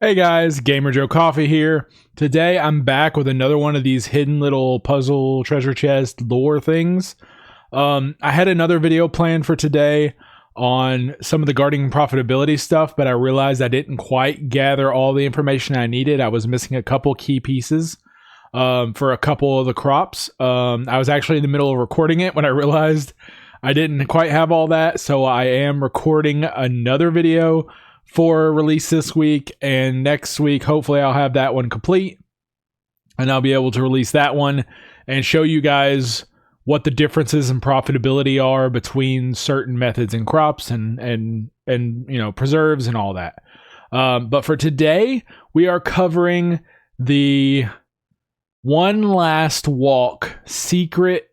Hey guys, Gamer Joe Coffee here. Today I'm back with another one of these hidden little puzzle treasure chest lore things. I had another video planned for today on some of the guarding profitability stuff, but I realized I didn't quite gather all the information I needed. I was missing a couple key pieces for a couple of the crops. I was actually in the middle of recording it when I realized I didn't quite have all that, so I am recording another video for release this week, and next week hopefully I'll have that one complete and I'll be able to release that one and show you guys what the differences in profitability are between certain methods and crops and you know, preserves and all that. But for today we are covering the One Last Walk secret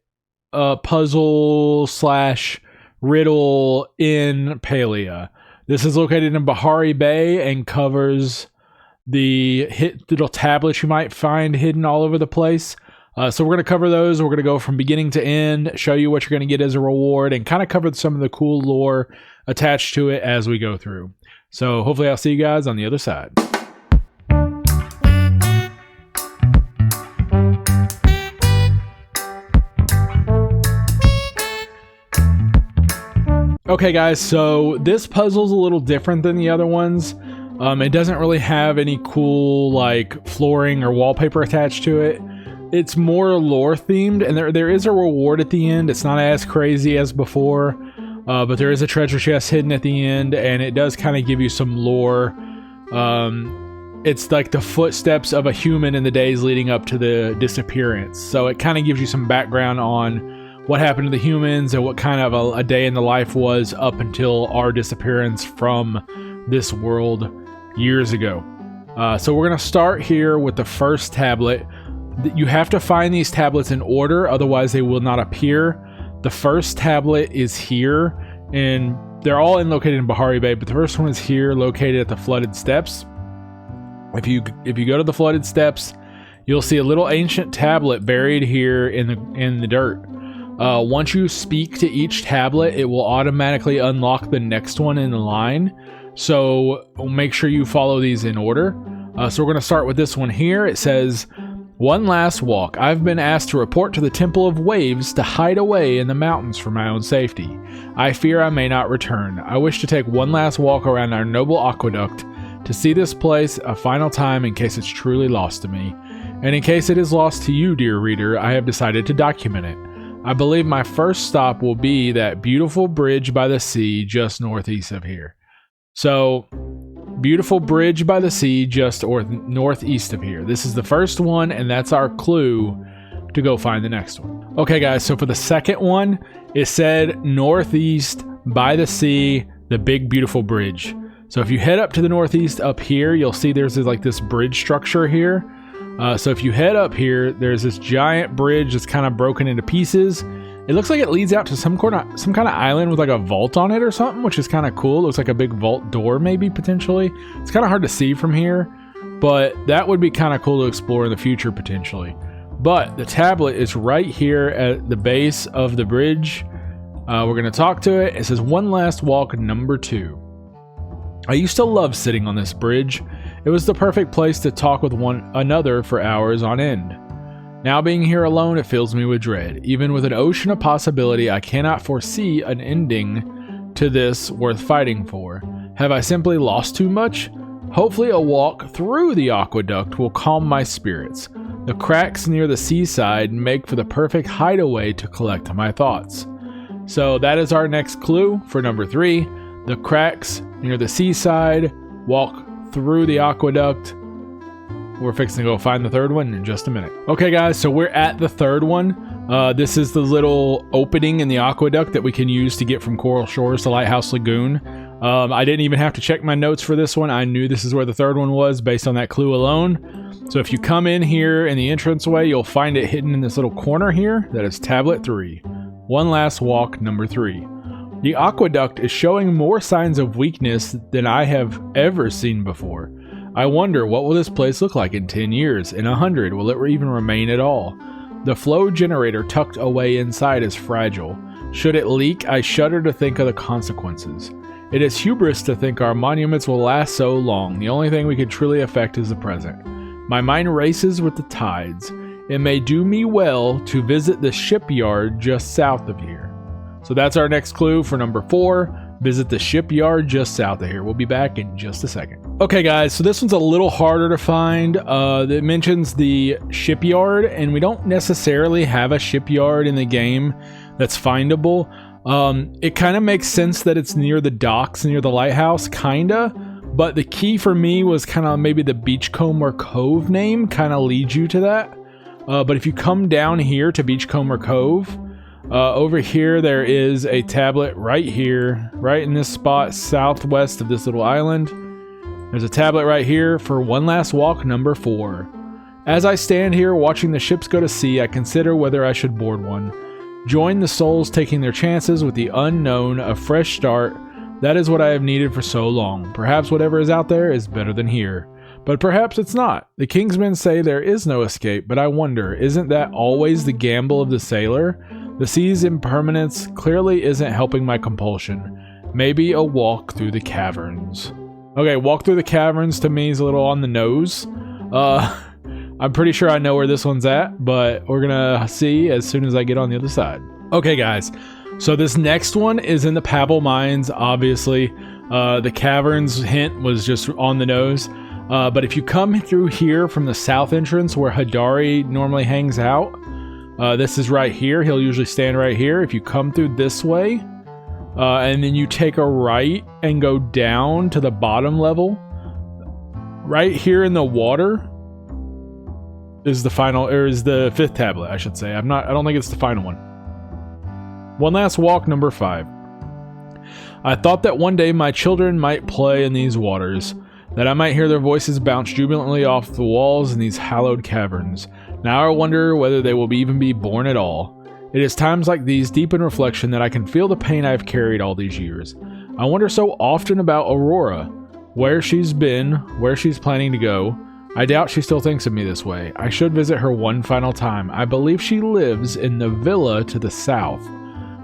puzzle slash riddle in Palia. This is located in Bahari Bay and covers the little tablets you might find hidden all over the place. So we're going to cover those. We're going to go from beginning to end, show you what you're going to get as a reward, and kind of cover some of the cool lore attached to it as we go through. So hopefully I'll see you guys on the other side. Okay guys, so this puzzle's a little different than the other ones. It doesn't really have any cool like flooring or wallpaper attached to it. It's more lore themed, and there is a reward at the end. It's not as crazy as before, but there is a treasure chest hidden at the end, and it does kind of give you some lore. It's like the footsteps of a human in the days leading up to the disappearance. So it kind of gives you some background on what happened to the humans and what kind of a day in the life was up until our disappearance from this world years ago. So we're going to start here with the first tablet. You have to find these tablets in order, otherwise they will not appear. The first tablet is here, and they're all located in Bahari Bay, but the first one is here, located at the flooded steps. If you go to the flooded steps, you'll see a little ancient tablet buried here in the dirt. Once you speak to each tablet, it will automatically unlock the next one in the line. So make sure you follow these in order. So we're going to start with this one here. It says, "One last walk. I've been asked to report to the Temple of Waves to hide away in the mountains for my own safety. I fear I may not return. I wish to take one last walk around our noble aqueduct to see this place a final time in case it's truly lost to me. And in case it is lost to you, dear reader, I have decided to document it. I believe my first stop will be that beautiful bridge by the sea just northeast of here." So, beautiful bridge by the sea just northeast of here. This is the first one, and that's our clue to go find the next one. Okay guys, so for the second one, it said northeast by the sea, the big beautiful bridge. So if you head up to the northeast up here, you'll see there's like this bridge structure here. So if you head up here, there's this giant bridge that's kind of broken into pieces. It looks like it leads out to some kind of island with like a vault on it or something, which is kind of cool. It looks like a big vault door maybe, potentially. It's kind of hard to see from here, but that would be kind of cool to explore in the future potentially. But the tablet is right here at the base of the bridge. We're going to talk to it. It says, "One last walk, number 2. I used to love sitting on this bridge. It was the perfect place to talk with one another for hours on end. Now being here alone, it fills me with dread. Even with an ocean of possibility, I cannot foresee an ending to this worth fighting for. Have I simply lost too much? Hopefully a walk through the aqueduct will calm my spirits. The cracks near the seaside make for the perfect hideaway to collect my thoughts." So that is our next clue for number 3. The cracks near the seaside, walk through the aqueduct. We're fixing to go find the third one in just a minute. Okay guys, so we're at the third one. This is the little opening in the aqueduct that we can use to get from Coral Shores to Lighthouse Lagoon. I didn't even have to check my notes for this one. I knew this is where the third one was based on that clue alone. So if you come in here in the entranceway, you'll find it hidden in this little corner here. That is tablet 3. One last walk, number 3. The aqueduct is showing more signs of weakness than I have ever seen before. I wonder, what will this place look like in 10 years? In 100, will it even remain at all? The flow generator tucked away inside is fragile. Should it leak, I shudder to think of the consequences. It is hubris to think our monuments will last so long. The only thing we can truly affect is the present. My mind races with the tides. It may do me well to visit the shipyard just south of here. So that's our next clue for number 4. Visit the shipyard just south of here. We'll be back in just a second. Okay, guys, so this one's a little harder to find. It mentions the shipyard, and we don't necessarily have a shipyard in the game that's findable. It kind of makes sense that it's near the docks, near the lighthouse, kinda. But the key for me was kind of maybe the Beachcomber Cove name kind of leads you to that. But if you come down here to Beachcomber Cove, over here there is a tablet right here, right in this spot southwest of this little island. There's a tablet right here for One Last Walk number 4. As I stand here watching the ships go to sea, I consider whether I should board one. Join the souls taking their chances with the unknown, a fresh start. That is what I have needed for so long. Perhaps whatever is out there is better than here. But perhaps it's not. The Kingsmen say there is no escape, but I wonder, isn't that always the gamble of the sailor? The sea's impermanence clearly isn't helping my compulsion. Maybe a walk through the caverns. Okay, walk through the caverns to me is a little on the nose. I'm pretty sure I know where this one's at, but we're gonna see as soon as I get on the other side. Okay, guys. So this next one is in the Pavel mines, obviously. The caverns hint was just on the nose. But if you come through here from the south entrance where Hideaway normally hangs out, this is right here. He'll usually stand right here. If you come through this way, and then you take a right and go down to the bottom level, right here in the water is the final, or is the 5th tablet, I should say. I don't think it's the final one. One Last Walk number 5. I thought that one day my children might play in these waters, that I might hear their voices bounce jubilantly off the walls in these hallowed caverns. Now I wonder whether they will even be born at all. It is times like these, deep in reflection, that I can feel the pain I have carried all these years. I wonder so often about Aurora, where she's been, where she's planning to go. I doubt she still thinks of me this way. I should visit her one final time. I believe she lives in the villa to the south.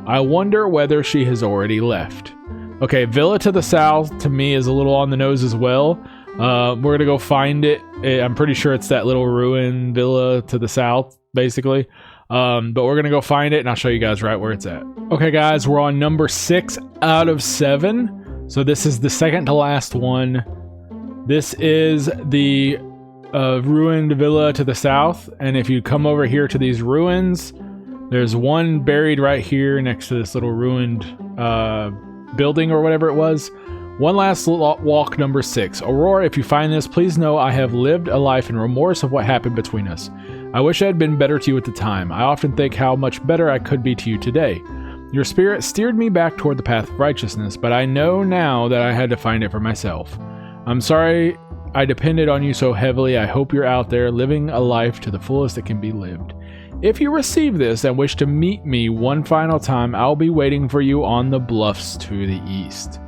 I wonder whether she has already left. Okay, villa to the south to me is a little on the nose as well. We're gonna go find it. I'm pretty sure it's that little ruined villa to the south, basically. But we're gonna go find it, and I'll show you guys right where it's at. Okay, guys, we're on number 6 out of 7. So this is the second to last one. This is the ruined villa to the south, and if you come over here to these ruins, there's one buried right here next to this little ruined building or whatever it was. One Last Walk number 6. Aurora, if you find this, please know I have lived a life in remorse of what happened between us. I wish I had been better to you at the time. I often think how much better I could be to you today. Your spirit steered me back toward the path of righteousness, but I know now that I had to find it for myself. I'm sorry I depended on you so heavily. I hope you're out there living a life to the fullest that can be lived. If you receive this and wish to meet me one final time, I'll be waiting for you on the bluffs to the east.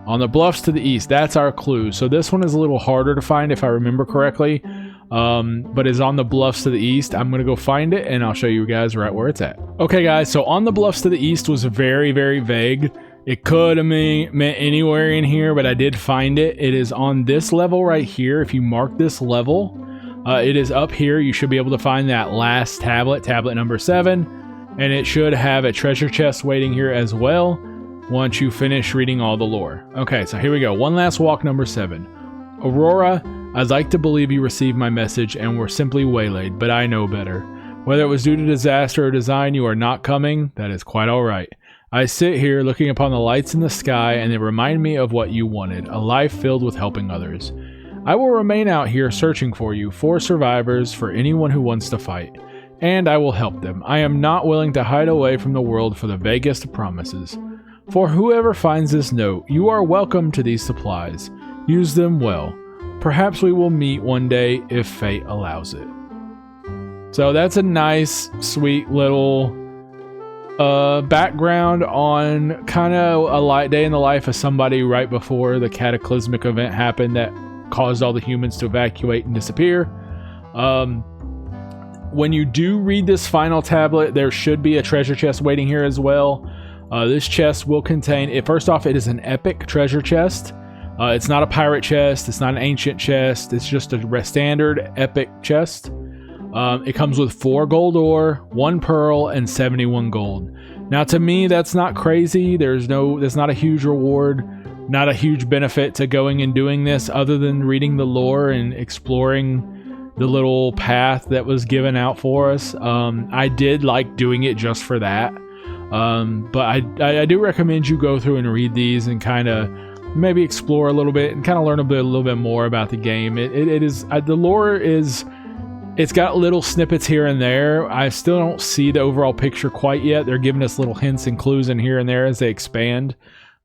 On the bluffs to the east, that's our clue. So this one is a little harder to find if I remember correctly, but is on the bluffs to the east. I'm going to go find it, and I'll show you guys right where it's at. Okay, guys, so on the bluffs to the east was very, very vague. It could have meant anywhere in here, but I did find it. It is on this level right here. If you mark this level, it is up here. You should be able to find that last tablet, tablet number 7, and it should have a treasure chest waiting here as well once you finish reading all the lore. Okay, so here we go. One Last Walk number 7. Aurora, I'd like to believe you received my message and were simply waylaid, but I know better. Whether it was due to disaster or design, you are not coming. That is quite all right. I sit here looking upon the lights in the sky, and they remind me of what you wanted, a life filled with helping others. I will remain out here searching for you, for survivors, for anyone who wants to fight, and I will help them. I am not willing to hide away from the world for the vaguest of promises. For whoever finds this note, you are welcome to these supplies. Use them well. Perhaps we will meet one day if fate allows it. So that's a nice, sweet little background on kind of a light day in the life of somebody right before the cataclysmic event happened that caused all the humans to evacuate and disappear. When you do read this final tablet, there should be a treasure chest waiting here as well. This chest will contain it. First off, it is an epic treasure chest. It's not a pirate chest. It's not an ancient chest. It's just a standard epic chest. It comes with 4 gold ore, 1 pearl, and 71 gold. Now, to me, that's not crazy. There's not a huge reward, not a huge benefit to going and doing this other than reading the lore and exploring the little path that was given out for us. I did like doing it just for that. But I do recommend you go through and read these and kind of maybe explore a little bit and kind of learn a little bit more about the game. The lore is, it's got little snippets here and there. I still don't see the overall picture quite yet. They're giving us little hints and clues in here and there as they expand.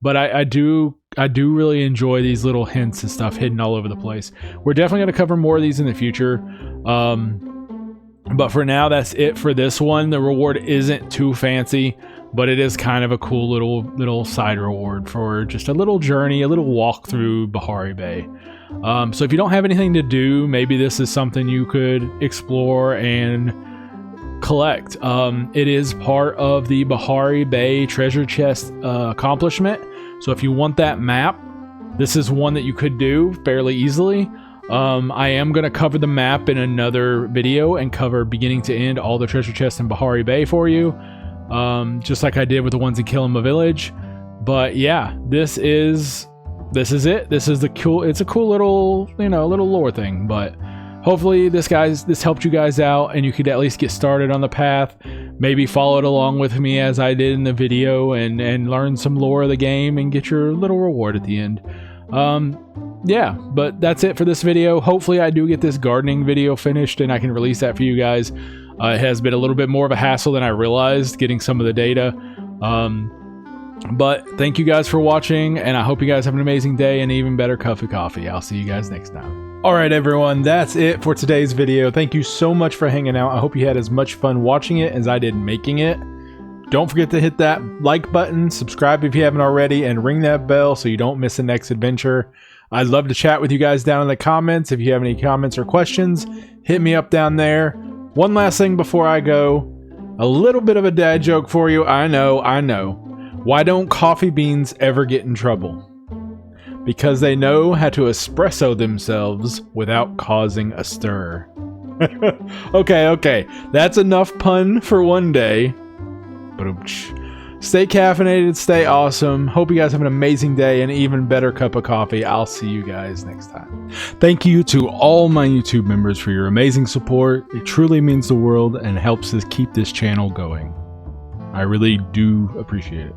But I do really enjoy these little hints and stuff hidden all over the place. We're definitely going to cover more of these in the future. But for now, that's it for this one. The reward isn't too fancy, but it is kind of a cool little side reward for just a little journey, a little walk through Bahari Bay. So if you don't have anything to do, maybe this is something you could explore and collect. It is part of the Bahari Bay treasure chest accomplishment. So if you want that map, this is one that you could do fairly easily. I am going to cover the map in another video and cover beginning to end all the treasure chests in Bahari Bay for you. Just like I did with the ones in Kilima Village. But yeah, this is it. This is it's a cool little, little lore thing, but hopefully this helped you guys out and you could at least get started on the path. Maybe follow it along with me as I did in the video and learn some lore of the game and get your little reward at the end. Yeah, but that's it for this video. Hopefully I do get this gardening video finished and I can release that for you guys. It has been a little bit more of a hassle than I realized getting some of the data. But thank you guys for watching, and I hope you guys have an amazing day and even better cup of coffee. I'll see you guys next time. Alright everyone, that's it for today's video. Thank you so much for hanging out. I hope you had as much fun watching it as I did making it. Don't forget to hit that like button, subscribe if you haven't already, and ring that bell so you don't miss the next adventure. I'd love to chat with you guys down in the comments. If you have any comments or questions, hit me up down there. One last thing before I go. A little bit of a dad joke for you. I know. Why don't coffee beans ever get in trouble? Because they know how to espresso themselves without causing a stir. Okay. That's enough pun for one day. Stay caffeinated, stay awesome. Hope you guys have an amazing day and an even better cup of coffee. I'll see you guys next time. Thank you to all my YouTube members for your amazing support. It truly means the world and helps us keep this channel going. I really do appreciate it.